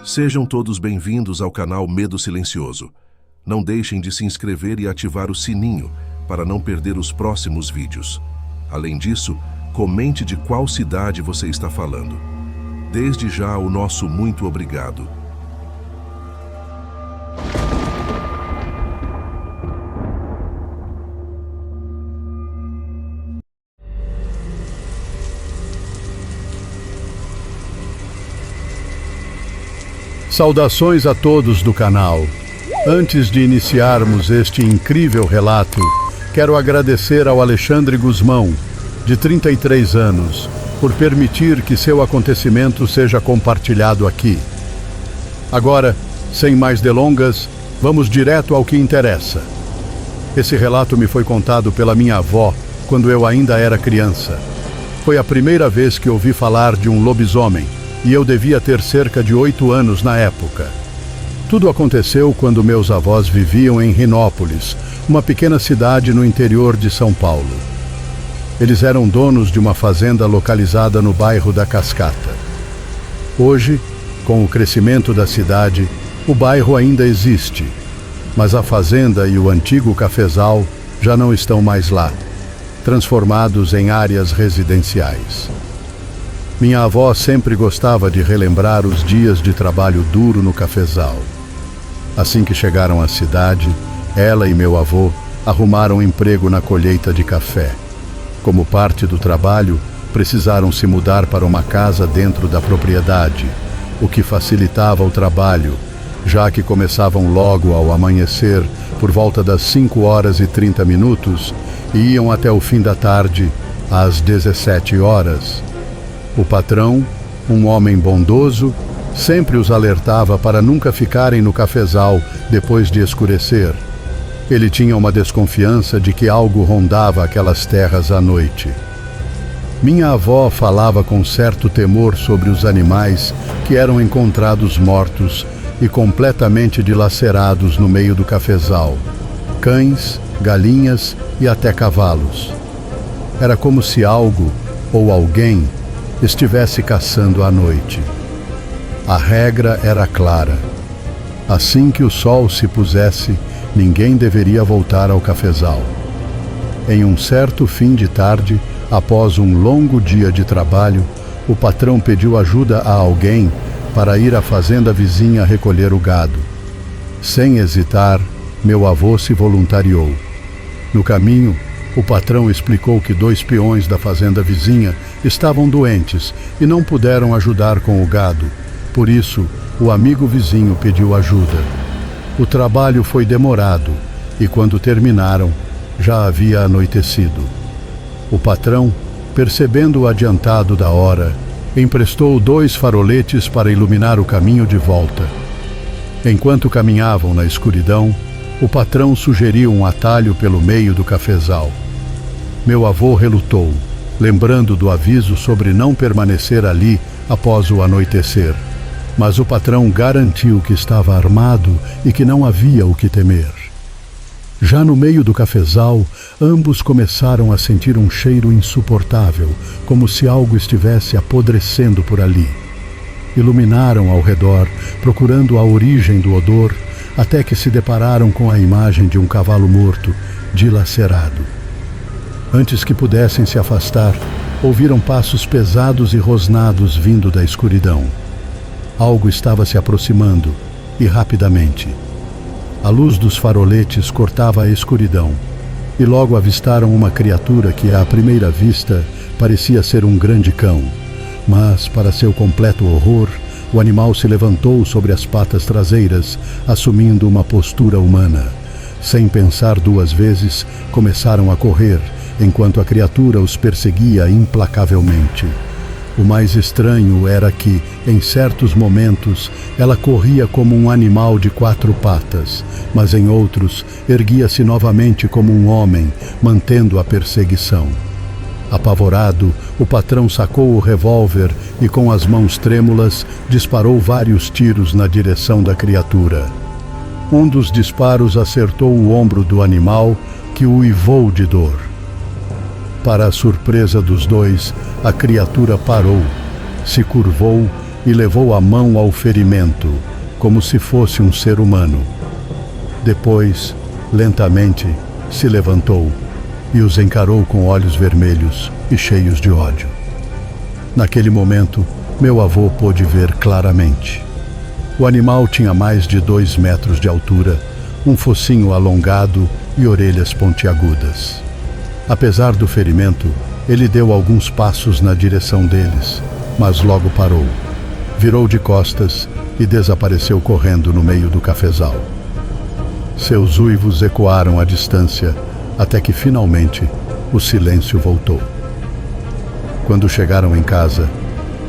Sejam todos bem-vindos ao canal Medo Silencioso. Não deixem de se inscrever e ativar o sininho para não perder os próximos vídeos. Além disso, comente de qual cidade você está falando. Desde já, o nosso muito obrigado. Saudações a todos do canal. Antes de iniciarmos este incrível relato, quero agradecer ao Alexandre Guzmão, de 33 anos, por permitir que seu acontecimento seja compartilhado aqui. Agora, sem mais delongas, vamos direto ao que interessa. Esse relato me foi contado pela minha avó quando eu ainda era criança. Foi a primeira vez que ouvi falar de um lobisomem, e eu devia ter cerca de 8 anos na época. Tudo aconteceu quando meus avós viviam em Rinópolis, uma pequena cidade no interior de São Paulo. Eles eram donos de uma fazenda localizada no bairro da Cascata. Hoje, com o crescimento da cidade, o bairro ainda existe, mas a fazenda e o antigo cafezal já não estão mais lá, transformados em áreas residenciais. Minha avó sempre gostava de relembrar os dias de trabalho duro no cafezal. Assim que chegaram à cidade, ela e meu avô arrumaram emprego na colheita de café. Como parte do trabalho, precisaram se mudar para uma casa dentro da propriedade, o que facilitava o trabalho, já que começavam logo ao amanhecer, por volta das 5h30, e iam até o fim da tarde, às 17h. O patrão, um homem bondoso, sempre os alertava para nunca ficarem no cafezal depois de escurecer. Ele tinha uma desconfiança de que algo rondava aquelas terras à noite. Minha avó falava com certo temor sobre os animais que eram encontrados mortos e completamente dilacerados no meio do cafezal: cães, galinhas e até cavalos. Era como se algo ou alguém estivesse caçando à noite. A regra era clara. Assim que o sol se pusesse, ninguém deveria voltar ao cafezal. Em um certo fim de tarde, após um longo dia de trabalho, o patrão pediu ajuda a alguém para ir à fazenda vizinha recolher o gado. Sem hesitar, meu avô se voluntariou. No caminho, o patrão explicou que 2 peões da fazenda vizinha estavam doentes e não puderam ajudar com o gado. Por isso, o amigo vizinho pediu ajuda. O trabalho foi demorado e, quando terminaram, já havia anoitecido. O patrão, percebendo o adiantado da hora, emprestou 2 faroletes para iluminar o caminho de volta. Enquanto caminhavam na escuridão, o patrão sugeriu um atalho pelo meio do cafezal. Meu avô relutou, lembrando do aviso sobre não permanecer ali após o anoitecer. Mas o patrão garantiu que estava armado e que não havia o que temer. Já no meio do cafezal, ambos começaram a sentir um cheiro insuportável, como se algo estivesse apodrecendo por ali. Iluminaram ao redor, procurando a origem do odor, até que se depararam com a imagem de um cavalo morto, dilacerado. Antes que pudessem se afastar, ouviram passos pesados e rosnados vindo da escuridão. Algo estava se aproximando, e rapidamente. A luz dos faroletes cortava a escuridão, e logo avistaram uma criatura que, à primeira vista, parecia ser um grande cão. Mas, para seu completo horror, o animal se levantou sobre as patas traseiras, assumindo uma postura humana. Sem pensar 2 vezes, começaram a correr, enquanto a criatura os perseguia implacavelmente. O mais estranho era que, em certos momentos, ela corria como um animal de 4 patas, mas em outros, erguia-se novamente como um homem, mantendo a perseguição. Apavorado, o patrão sacou o revólver e, com as mãos trêmulas, disparou vários tiros na direção da criatura. Um dos disparos acertou o ombro do animal, que uivou de dor. Para a surpresa dos dois, a criatura parou, se curvou e levou a mão ao ferimento, como se fosse um ser humano. Depois, lentamente, se levantou e os encarou com olhos vermelhos e cheios de ódio. Naquele momento, meu avô pôde ver claramente. O animal tinha mais de 2 metros de altura, um focinho alongado e orelhas pontiagudas. Apesar do ferimento, ele deu alguns passos na direção deles, mas logo parou. Virou de costas e desapareceu correndo no meio do cafezal. Seus uivos ecoaram à distância, até que finalmente o silêncio voltou. Quando chegaram em casa,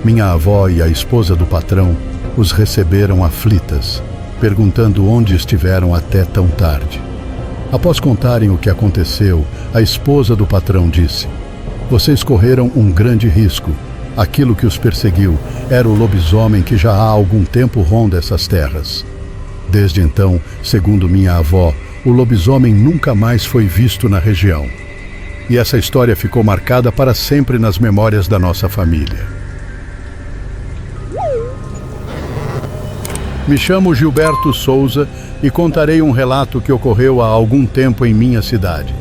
minha avó e a esposa do patrão os receberam aflitas, perguntando onde estiveram até tão tarde. Após contarem o que aconteceu, a esposa do patrão disse: "Vocês correram um grande risco. Aquilo que os perseguiu era o lobisomem que já há algum tempo ronda essas terras. Desde então, segundo minha avó, o lobisomem nunca mais foi visto na região. E essa história ficou marcada para sempre nas memórias da nossa família." Me chamo Gilberto Souza e contarei um relato que ocorreu há algum tempo em minha cidade.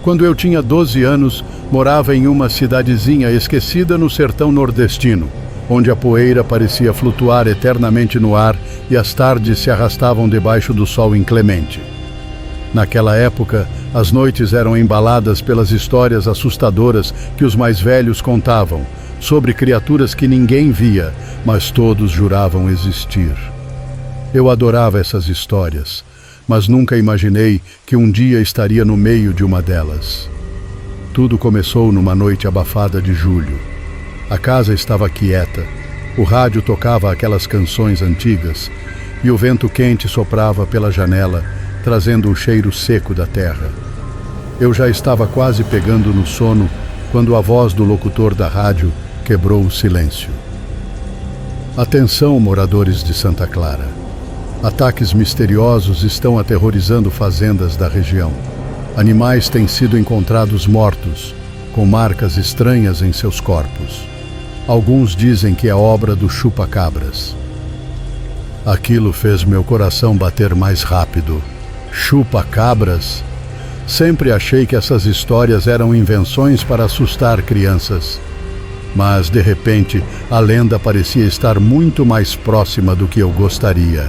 Quando eu tinha 12 anos, morava em uma cidadezinha esquecida no sertão nordestino, onde a poeira parecia flutuar eternamente no ar e as tardes se arrastavam debaixo do sol inclemente. Naquela época, as noites eram embaladas pelas histórias assustadoras que os mais velhos contavam, sobre criaturas que ninguém via, mas todos juravam existir. Eu adorava essas histórias, mas nunca imaginei que um dia estaria no meio de uma delas. Tudo começou numa noite abafada de julho. A casa estava quieta, o rádio tocava aquelas canções antigas e o vento quente soprava pela janela, trazendo o cheiro seco da terra. Eu já estava quase pegando no sono quando a voz do locutor da rádio quebrou o silêncio. Atenção, moradores de Santa Clara. Ataques misteriosos estão aterrorizando fazendas da região. Animais têm sido encontrados mortos, com marcas estranhas em seus corpos. Alguns dizem que é obra do chupa-cabras. Aquilo fez meu coração bater mais rápido. Chupa-cabras? Sempre achei que essas histórias eram invenções para assustar crianças. Mas, de repente, a lenda parecia estar muito mais próxima do que eu gostaria.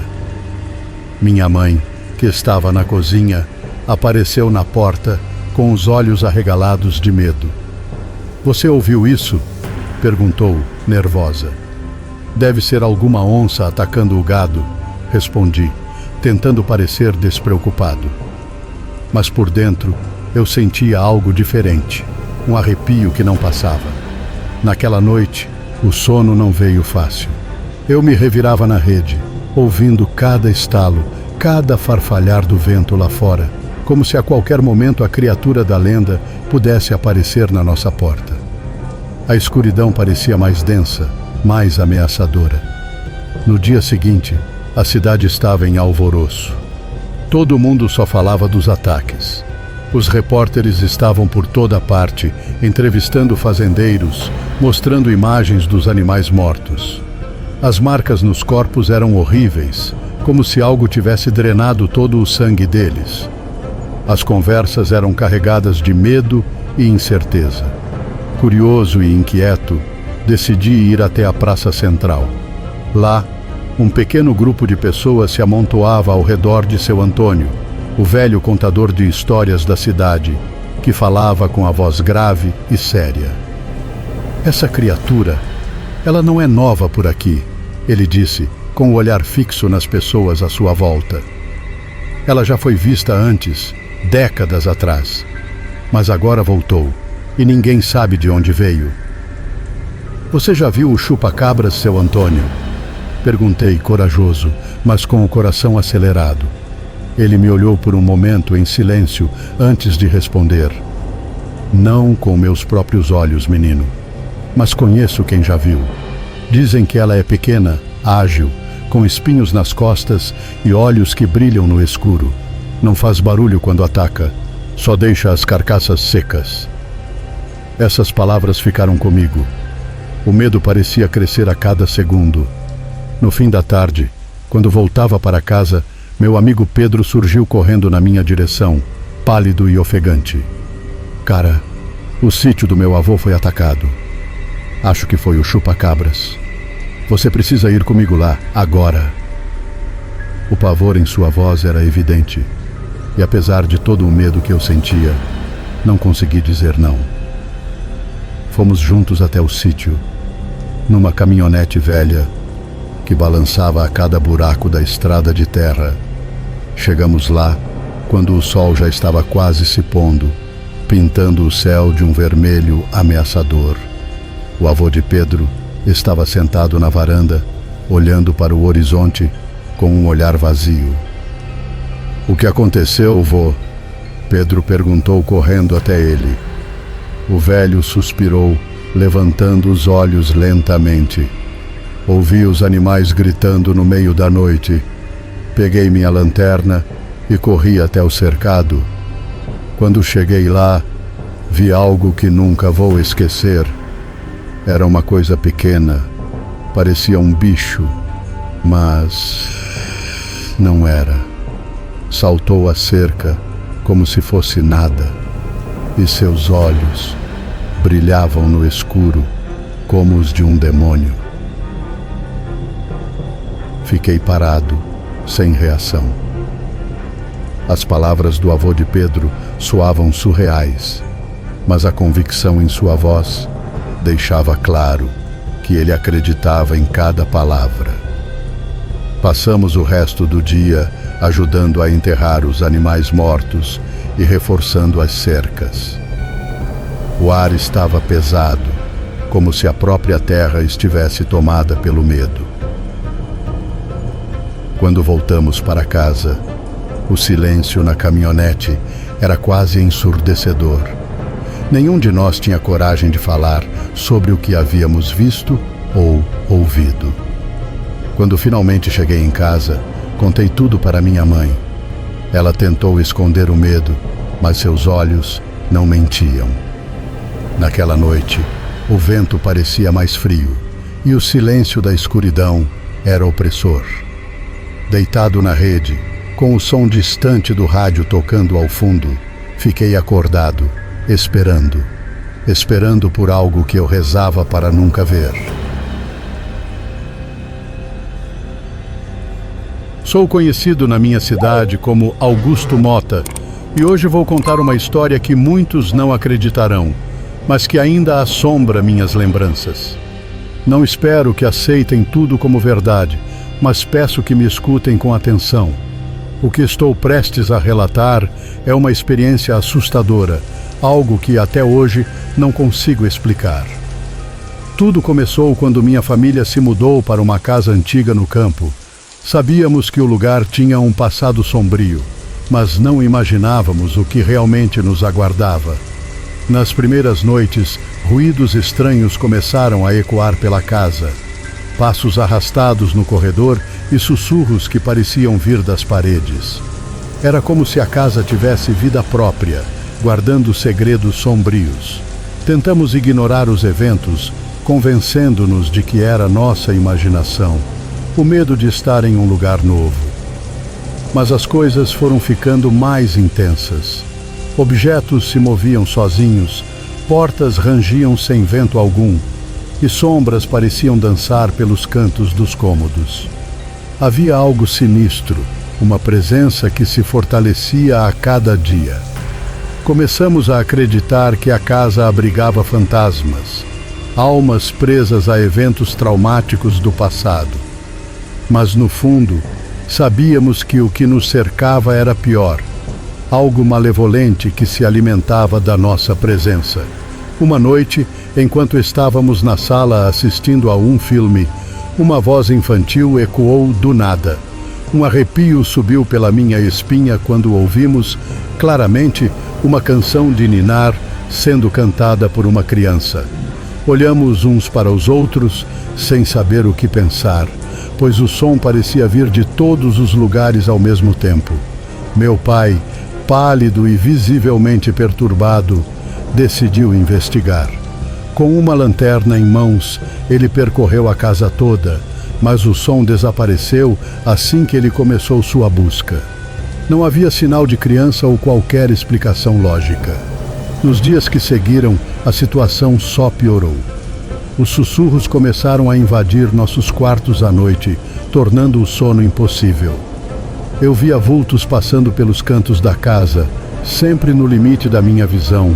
Minha mãe, que estava na cozinha, apareceu na porta com os olhos arregalados de medo. "Você ouviu isso?" perguntou, nervosa. "Deve ser alguma onça atacando o gado", respondi, tentando parecer despreocupado. Mas por dentro eu sentia algo diferente, um arrepio que não passava. Naquela noite, o sono não veio fácil. Eu me revirava na rede, ouvindo cada estalo, cada farfalhar do vento lá fora, como se a qualquer momento a criatura da lenda pudesse aparecer na nossa porta. A escuridão parecia mais densa, mais ameaçadora. No dia seguinte, a cidade estava em alvoroço. Todo mundo só falava dos ataques. Os repórteres estavam por toda parte, entrevistando fazendeiros, mostrando imagens dos animais mortos. As marcas nos corpos eram horríveis, como se algo tivesse drenado todo o sangue deles. As conversas eram carregadas de medo e incerteza. Curioso e inquieto, decidi ir até a Praça Central. Lá, um pequeno grupo de pessoas se amontoava ao redor de seu Antônio, o velho contador de histórias da cidade, que falava com a voz grave e séria. "Essa criatura, ela não é nova por aqui", ele disse, com o olhar fixo nas pessoas à sua volta. "Ela já foi vista antes, décadas atrás, mas agora voltou, e ninguém sabe de onde veio." "Você já viu o chupa-cabras, seu Antônio?" perguntei, corajoso, mas com o coração acelerado. Ele me olhou por um momento em silêncio antes de responder: "Não com meus próprios olhos, menino, mas conheço quem já viu. Dizem que ela é pequena, ágil, com espinhos nas costas e olhos que brilham no escuro. Não faz barulho quando ataca, só deixa as carcaças secas." Essas palavras ficaram comigo. O medo parecia crescer a cada segundo. No fim da tarde, quando voltava para casa, meu amigo Pedro surgiu correndo na minha direção, pálido e ofegante. Cara, o sítio do meu avô foi atacado. Acho que foi o chupa-cabras. Você precisa ir comigo lá, agora. O pavor em sua voz era evidente, e apesar de todo o medo que eu sentia, não consegui dizer não. Fomos juntos até o sítio, numa caminhonete velha que balançava a cada buraco da estrada de terra. Chegamos lá quando o sol já estava quase se pondo, pintando o céu de um vermelho ameaçador. O avô de Pedro estava sentado na varanda, olhando para o horizonte com um olhar vazio. "O que aconteceu, vô?" Pedro perguntou correndo até ele. O velho suspirou, levantando os olhos lentamente. Ouvi os animais gritando no meio da noite. Peguei minha lanterna e corri até o cercado. Quando cheguei lá, vi algo que nunca vou esquecer. Era uma coisa pequena, parecia um bicho, mas não era. Saltou a cerca como se fosse nada, e seus olhos brilhavam no escuro como os de um demônio. Fiquei parado, sem reação. As palavras do avô de Pedro soavam surreais, mas a convicção em sua voz deixava claro que ele acreditava em cada palavra. Passamos o resto do dia ajudando a enterrar os animais mortos e reforçando as cercas. O ar estava pesado, como se a própria terra estivesse tomada pelo medo. Quando voltamos para casa, o silêncio na caminhonete era quase ensurdecedor. Nenhum de nós tinha coragem de falar sobre o que havíamos visto ou ouvido. Quando finalmente cheguei em casa, contei tudo para minha mãe. Ela tentou esconder o medo, mas seus olhos não mentiam. Naquela noite, o vento parecia mais frio e o silêncio da escuridão era opressor. Deitado na rede, com o som distante do rádio tocando ao fundo, fiquei acordado, esperando por algo que eu rezava para nunca ver. Sou conhecido na minha cidade como Augusto Mota e hoje vou contar uma história que muitos não acreditarão, mas que ainda assombra minhas lembranças. Não espero que aceitem tudo como verdade, mas peço que me escutem com atenção. O que estou prestes a relatar é uma experiência assustadora, algo que até hoje não consigo explicar. Tudo começou quando minha família se mudou para uma casa antiga no campo. Sabíamos que o lugar tinha um passado sombrio, mas não imaginávamos o que realmente nos aguardava. Nas primeiras noites, ruídos estranhos começaram a ecoar pela casa. Passos arrastados no corredor e sussurros que pareciam vir das paredes. Era como se a casa tivesse vida própria, guardando segredos sombrios. Tentamos ignorar os eventos, convencendo-nos de que era nossa imaginação, o medo de estar em um lugar novo. Mas as coisas foram ficando mais intensas. Objetos se moviam sozinhos, portas rangiam sem vento algum, e sombras pareciam dançar pelos cantos dos cômodos. Havia algo sinistro, uma presença que se fortalecia a cada dia. Começamos a acreditar que a casa abrigava fantasmas, almas presas a eventos traumáticos do passado. Mas no fundo, sabíamos que o que nos cercava era pior, algo malevolente que se alimentava da nossa presença. Uma noite, enquanto estávamos na sala assistindo a um filme, uma voz infantil ecoou do nada. Um arrepio subiu pela minha espinha quando ouvimos, claramente, uma canção de ninar sendo cantada por uma criança. Olhamos uns para os outros, sem saber o que pensar, pois o som parecia vir de todos os lugares ao mesmo tempo. Meu pai, pálido e visivelmente perturbado, decidiu investigar. Com uma lanterna em mãos, ele percorreu a casa toda, mas o som desapareceu assim que ele começou sua busca. Não havia sinal de criança ou qualquer explicação lógica. Nos dias que seguiram, a situação só piorou. Os sussurros começaram a invadir nossos quartos à noite, tornando o sono impossível. Eu via vultos passando pelos cantos da casa, sempre no limite da minha visão,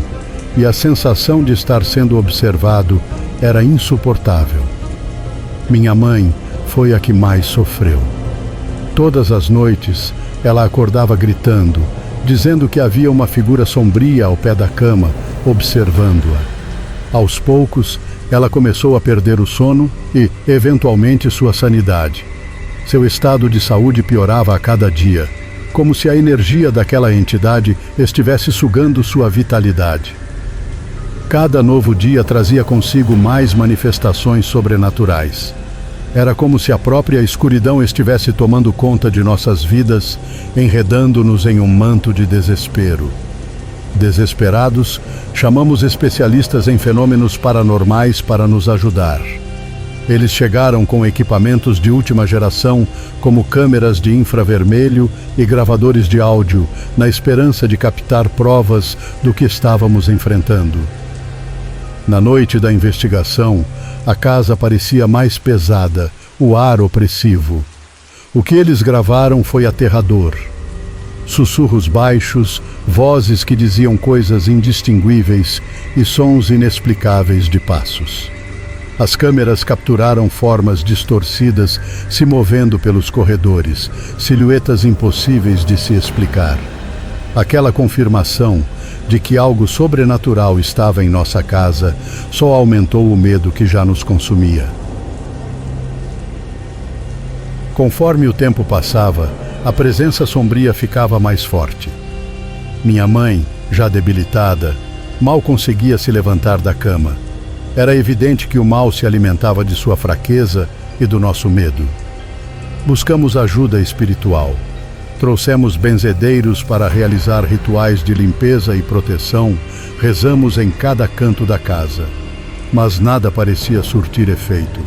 e a sensação de estar sendo observado era insuportável. Minha mãe foi a que mais sofreu. Todas as noites, ela acordava gritando, dizendo que havia uma figura sombria ao pé da cama, observando-a. Aos poucos, ela começou a perder o sono e, eventualmente, sua sanidade. Seu estado de saúde piorava a cada dia, como se a energia daquela entidade estivesse sugando sua vitalidade. Cada novo dia trazia consigo mais manifestações sobrenaturais. Era como se a própria escuridão estivesse tomando conta de nossas vidas, enredando-nos em um manto de desespero. Desesperados, chamamos especialistas em fenômenos paranormais para nos ajudar. Eles chegaram com equipamentos de última geração, como câmeras de infravermelho e gravadores de áudio, na esperança de captar provas do que estávamos enfrentando. Na noite da investigação, a casa parecia mais pesada, o ar opressivo. O que eles gravaram foi aterrador. Sussurros baixos, vozes que diziam coisas indistinguíveis e sons inexplicáveis de passos. As câmeras capturaram formas distorcidas se movendo pelos corredores, silhuetas impossíveis de se explicar. Aquela confirmação de que algo sobrenatural estava em nossa casa só aumentou o medo que já nos consumia. Conforme o tempo passava, a presença sombria ficava mais forte. Minha mãe, já debilitada, mal conseguia se levantar da cama. Era evidente que o mal se alimentava de sua fraqueza e do nosso medo. Buscamos ajuda espiritual. Trouxemos benzedeiros para realizar rituais de limpeza e proteção, rezamos em cada canto da casa. Mas nada parecia surtir efeito.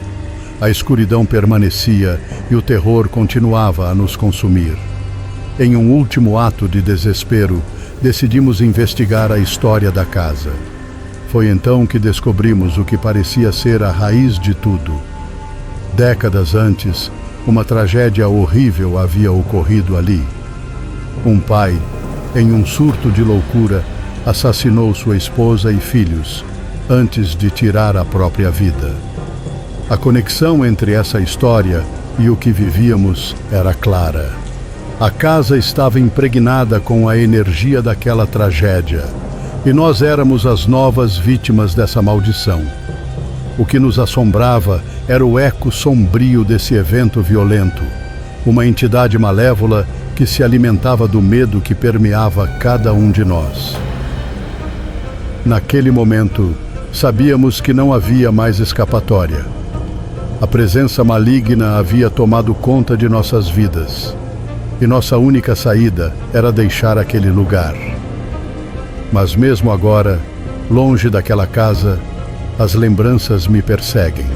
A escuridão permanecia e o terror continuava a nos consumir. Em um último ato de desespero, decidimos investigar a história da casa. Foi então que descobrimos o que parecia ser a raiz de tudo. Décadas antes, uma tragédia horrível havia ocorrido ali. Um pai, em um surto de loucura, assassinou sua esposa e filhos, antes de tirar a própria vida. A conexão entre essa história e o que vivíamos era clara. A casa estava impregnada com a energia daquela tragédia, e nós éramos as novas vítimas dessa maldição. O que nos assombrava era o eco sombrio desse evento violento, uma entidade malévola que se alimentava do medo que permeava cada um de nós. Naquele momento, sabíamos que não havia mais escapatória. A presença maligna havia tomado conta de nossas vidas, e nossa única saída era deixar aquele lugar. Mas mesmo agora, longe daquela casa, as lembranças me perseguem.